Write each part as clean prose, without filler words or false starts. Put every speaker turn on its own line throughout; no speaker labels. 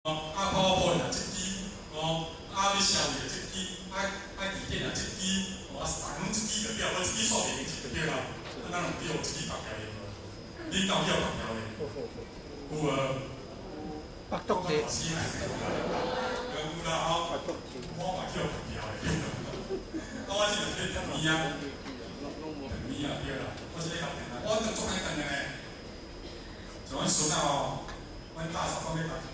泡泡啦，即支要消灭即支，地震啦，即支，三拢即支就对，我即支数袂就对啦。咱用叫即支白条的，你搞叫白条的，有无？
白竹的。
有啦吼，我嘛叫白条的。我即个叫藤米啊，藤米啊对啦，我即个学藤啊，我当做爱藤的咧，像阮孙啊吼。阮大嫂讲咧，阮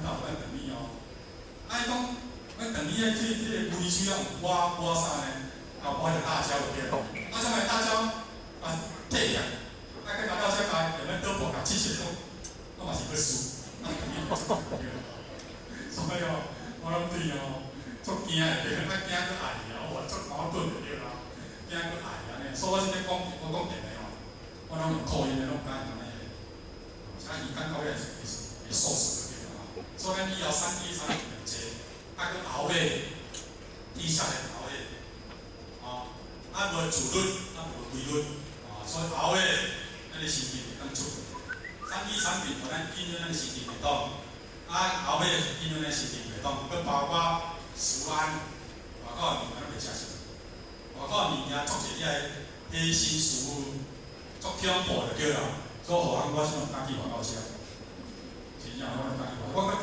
老板等你哦。伊讲，阮等你迄个规矩啊，挖啥呢？挖着大蕉就对了。什么大蕉？退起，去大蕉车开，有咱倒破甲机械讲，我嘛是要输，所以哦，我拢对哦，足惊的对，惊去爱啊，我足矛盾的对啦，惊去爱安尼。所以我即个我讲电的哦，我拢用口音的，拢讲安尼。伊感觉会受死就对了吼，所以咱以后产地产两者，去熬尾，底下的熬尾，无自律，无规律，所以熬尾，咱的身体会更出。产地产品互咱引入咱的身体系统，熬尾引入咱身体系统，佮包括食安，外口物件咱袂食啥，外口物件做一个黑心食物，做恐怖就对啦。所以，互我是拢敢去外口食，真正我拢敢去外口。我较枵，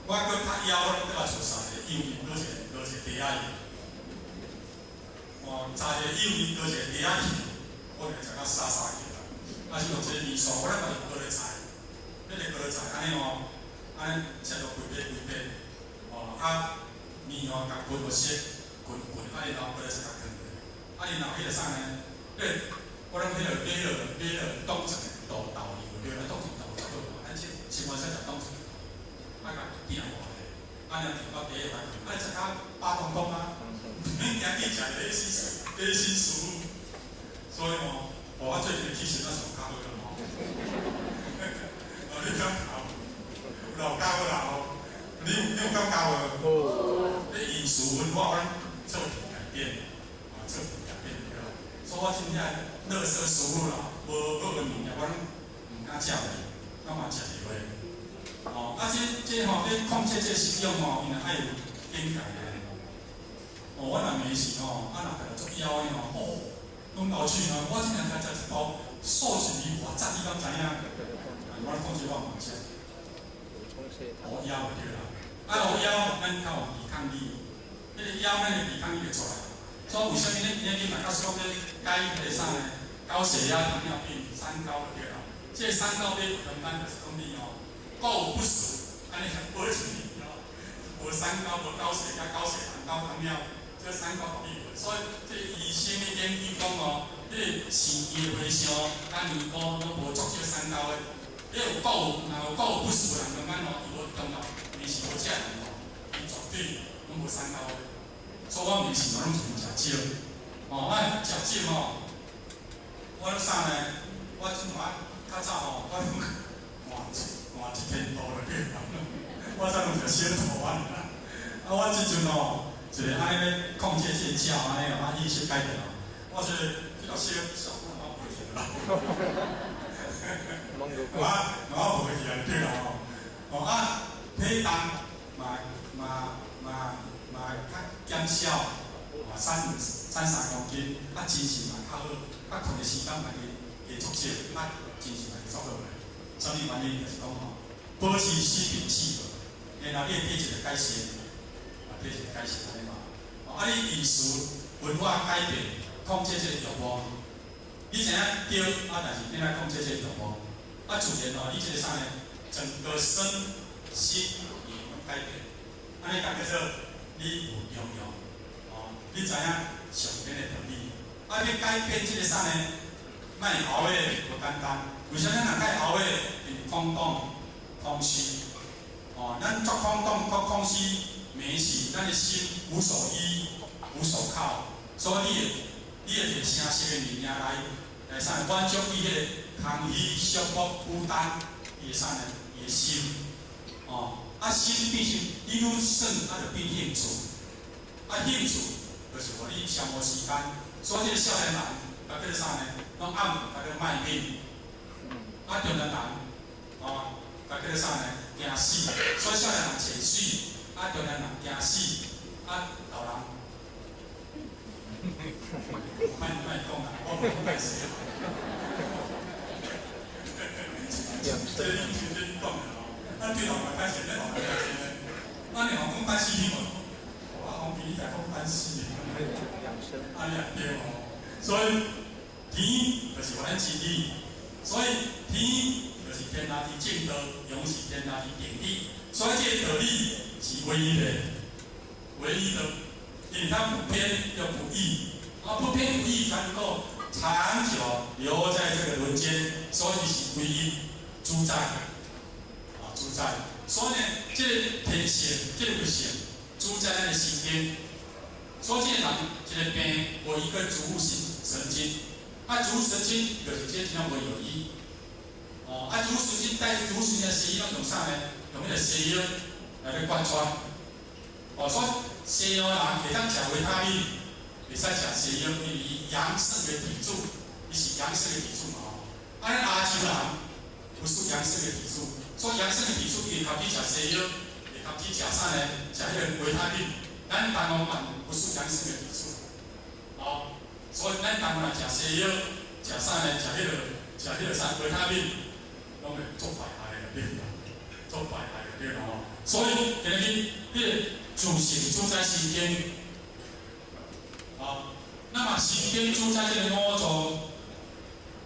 我拢搁来做啥个幼面，搁一个茶仔面。炸一个幼面，搁一个茶仔面，我就食到沙沙去啦。是用一个面线，我咱嘛是高丽菜，迄个高丽菜安尼安尼切到规块，面甲分个色，滚，安尼然后高丽菜甲放落，然后迄个啥呢？我咱迄个买了冻成的豆油，对啦，冻成豆差不多，咱即生活上就冻成豆，甲变化的，调到第一番，食甲饱通通啊，免惊去食黑心食物，所以我最近其实那上较好啦吼，你感觉有老教个啦吼，你有感觉无？饮食文化咱做改变，做改变对啦，所以我真正垃圾食物啦，无好个物件，我唔敢食的，我嘛食袂落。这控制这食用因为爱有境界的。我若没事若大家做枵的拢老去我今日才食一包寿喜鱼，哇！炸你敢知影？我讲句我唔食。枵就对啦。枵咱较有抵抗力，迄个枵咱的抵抗力会出来。所以为什么你嘛告诉我改迄个啥呢？高血压、糖尿病、三高就对啦。这三高对咱就是讲你过午不食，安尼才不会出你无三高、无高血压、高血糖、高糖尿，这三高互你无。所以这医生的研究讲迄个肾机的回烧、甲年糕拢无足少三高的。若有过午不食的人，慢慢伊无中到面是无食的人伊绝对拢无三高的。所以我面是拢全食少，食少我啥呢？我即马较早我换一天图就对啦。我才用着先图啊，我即阵就是安尼控制这食安尼意识改变我觉得这个小姑妈不会去啦。我不会去啊，对啦体重嘛较减少，3公斤，精神嘛较好，困的时间嘛会足少，精神嘛会足好个。什么原因？就是讲保持水平气和，然后你体质改善，体质改善安尼嘛。你饮食文化改变，控制这个药物，你知影对但是你来控制这个药物，自然你这个啥呢？整个身心灵改变，安尼讲叫做你有用你知影上边的道理。你改变这个啥呢？莫熬夜无简单，为啥咱人爱熬夜？空洞、空虚，咱做空洞、做空虚，没事，咱的心无所依、无所靠，所以你会摕诚实的物件来啥？满足伊个空虚、寂寞、孤单，伊个啥呢？伊个心，心变成你愈算，就变兴趣，兴趣就是互你消磨时间，所以这个少年人，叫做啥呢？拢暗叫做卖命，中年人。叫做啥呢？惊死，所以少年人找水，啊，中年人惊死，啊，老人，卖讲啦，我唔卖死。这你讲的哦，咱对老人开始，咱老人开始呢，那你讲担心无？我讲比你在讲担心的，啊，你也对哦。所以天就是咱真理，所以天就是天下之正道，永是天下之定理。所以这个道理是唯一的，唯一的，因为它不偏又不倚，啊，不偏不倚才能够长久留在这个人间，所以是唯一主宰，啊，主宰。所以呢，这个天性，这个不性，主宰咱的心间。所以这个人，这个病有一个主神经，啊，主神经就是这种无有益，哦，啊，主神经带主神经的西药用啥呢？用迄个西药来去贯穿，哦，所以西药人会当食维他命，会使食西药，因为伊阳性的体质，伊是阳性的体质嘛，啊，咱亚洲人不是阳性的体质，所以阳性的体质伊会靠去食西药，会靠去食啥呢？食迄个维他命，咱台湾人不是阳性的体质，哦。所以咱当然食西药，食啥呢？食迄个啥维他命，拢会做坏害的，对啦，做坏害的对啦吼。所以今日迄个主性主宰心间，啊，那么心间主宰这个五脏，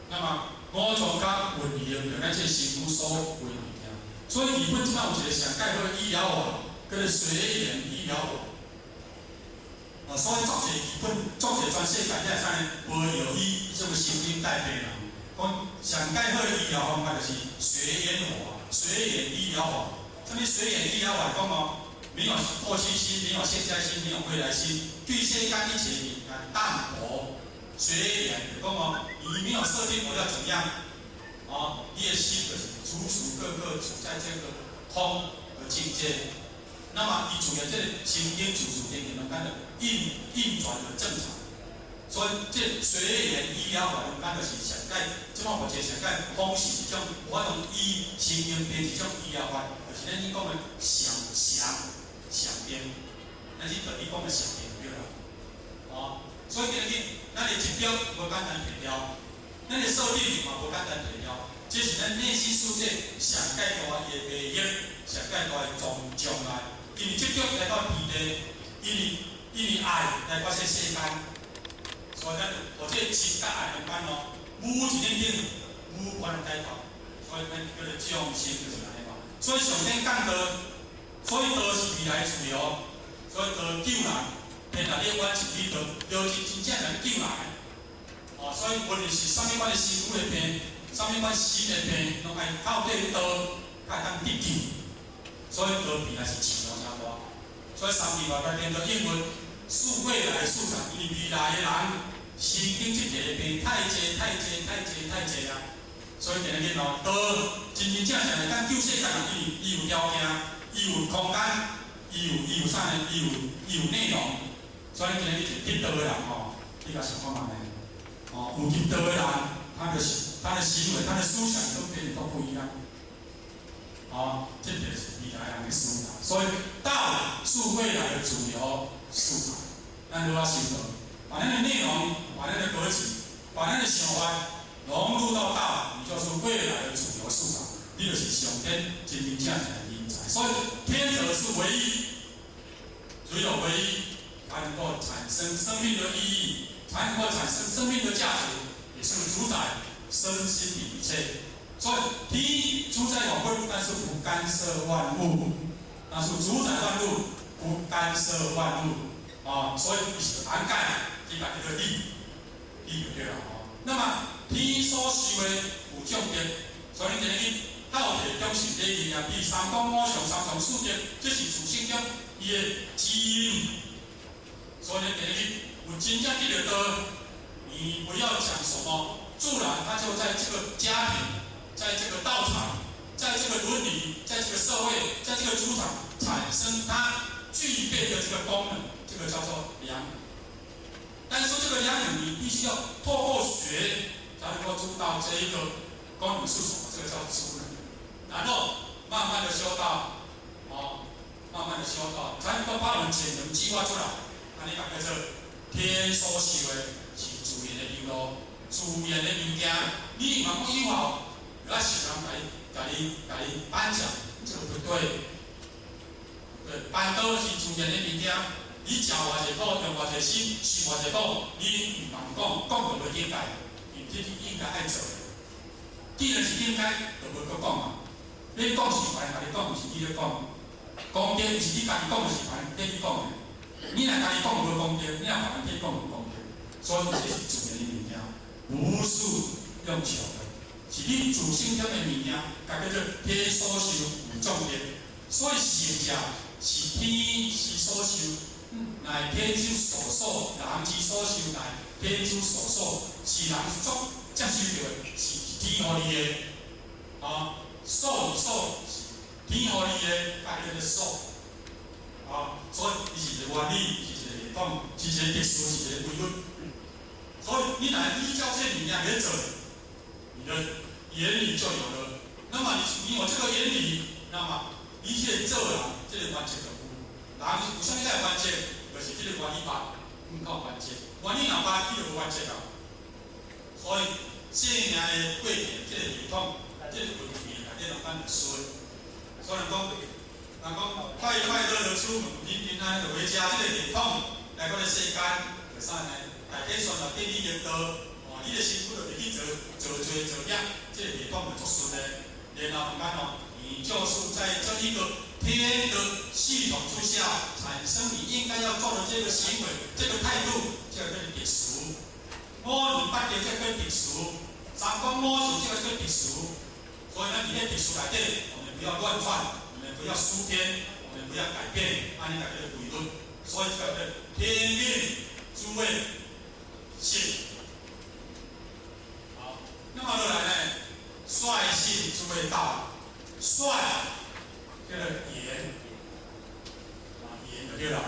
那么五脏甲运力就咱这身躯所为物件。所以日本即摆有一个上介好的医疗网，叫做水源医疗网。所以作者日本，作者全世界遐啥呢？无有医这个神经带病人，讲上介好的医疗方法就是水源法，水源医疗法。什么水源医疗法？讲哦，没有过去心，没有现在心，没有未来心，对身干一起淡薄。水源就讲哦，你没有设定我要怎样，哦，你的心就是处处在这个空的境界。那么，伊主要这个神经、主神经能干的运转的正常，所以这水源医疗法能干的是上介，即摆目前上介方式是种有法度医神经病是种医疗法，就是咱讲的常病，咱是等于讲的常病对啦，哦，所以今日咱的目标无简单提了，咱的设定嘛无简单提了，这是咱内心世界上介大的利益，上介大的障碍。因为接触来到天地，因为爱来到这世间，所以咱或者情甲爱相关哦，无一点点无关带头，所以咱叫做众生就是安尼嘛。所以上天讲道，所以道是未来自由，所以道救人，天下列阮是你道，道是真正来救人的。哦，所以无论是啥物款的身躯的病，啥物款心的病，拢爱靠这道才当得救。所以道比来是市场较大，所以三字话改变做英文，数未来市场，因为未来的人神经这个病太济啊，所以今日哦，道真正来咱救世界人，伊有条件，伊有空间，伊有啥呢？伊有内容，所以今日是得道的人哦，你甲想看嘛呢？哦，有得道的人，他的行为、他的思想都跟你都不一样。哦，这就是未来人的思想，所以道是未来的主流市场。咱都要行动，把咱的内容、把咱的格局、把咱的想法融入到道，你就是未来的主流市场。你就是上天真正的人才。所以天则是唯一，只有唯一才能够产生生命的意义，才能够产生生命的价值，也是主宰身心的一切。所以天主宰万物，但是不干涉万物，但是主宰万物，不干涉万物。啊，所以是涵盖这个理就对了哦。那么天所示的有种德，所以今日道德中是礼仪啊，第三纲五常三从四德，这是自性中伊的基因。所以今日有真正这个道，你不要讲什么，自然它就在这个家庭，在这个道场，在这个伦理，在这个社会，在这个主场产生它具备的这个功能。这个叫做良能，但是这个良能你必须要透过学才能够知道这一个功能是什么，这个叫知能。然后慢慢的修道，慢慢的修道，才能够把我们潜能激发出来。安尼讲叫做天所受的是自然的流露，自然的物件，你若讲有效，有啊是人甲你颁奖，这个不对。对，颁刀是自然的物件，你食偌济苦，用偌济心，受偌济苦，你唔通讲就袂应该，因这是应该爱做的。既然是应该，就袂阁讲嘛。你讲是凡，甲你讲是你咧讲，公平是你家己讲的是凡，跟你讲的。你若家己讲无公平，你若别人跟你讲无公平，所以这是自然的物件，不是用求的，是你自心中的物件，甲叫做天所受有种的。所以圣者是天之所受，乃天之所受；人之所受，乃天之所受。是人所接受到的，是天互你的。受是天互你的，甲叫做受。所以伊是一个原理，是一个系统，是一个特殊，是一个规律。所以你若依照这物件来做，你的原理就有了。那么你有这个原理，那么一切做人，这个原则就有。人有啥物个原则？就是这个原理吧，唔靠原则。原理若歹，伊就无原则啊。所以生命的过程，这个系统，这个运气，大家人咱就衰。所以人讲快乐的出门，平安的回家，这个系统来到个世间，就啥呢？大家选择建立原则，你的辛苦就袂去做孽，这个系统就作顺的。然后你就是在这一个天的系统之下，产生你应该要做的这个行为、这个态度，这个叫特殊。摸你八点这个特殊，三公摸手这个特殊。所以呢，你在特殊来电，我们不要乱犯。我们不要输天，我们不要改变按你改变的规律，所以这个天命诸位性。好，那么再来呢，率性诸位道，率叫做言，言就对了，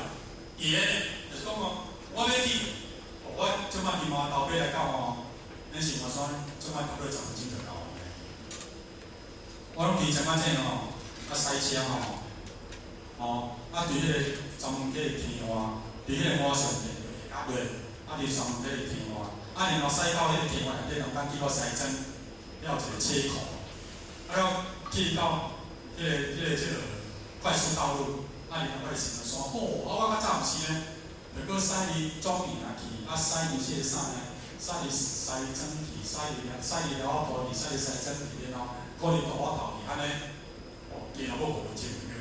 言就是讲我要去，我即摆去麻豆尾来到咱是麻山，即摆差不多10分钟就到。我拢提前仔这塞车伫迄个专门迄个天外，伫迄个马上面下落，伫专门迄个天外，然后驶到迄个天外内底，人咱经过西庄，了有一个车库，了去到迄个快速道路，然后我就想说，我较早毋是呢，就搁驶离庄园去，驶离迄个啥呢？驶离西庄去，驶离了我婆去，驶离西庄去，然后可能大我头去安尼。然后我无钱个，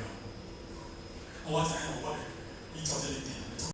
我知影我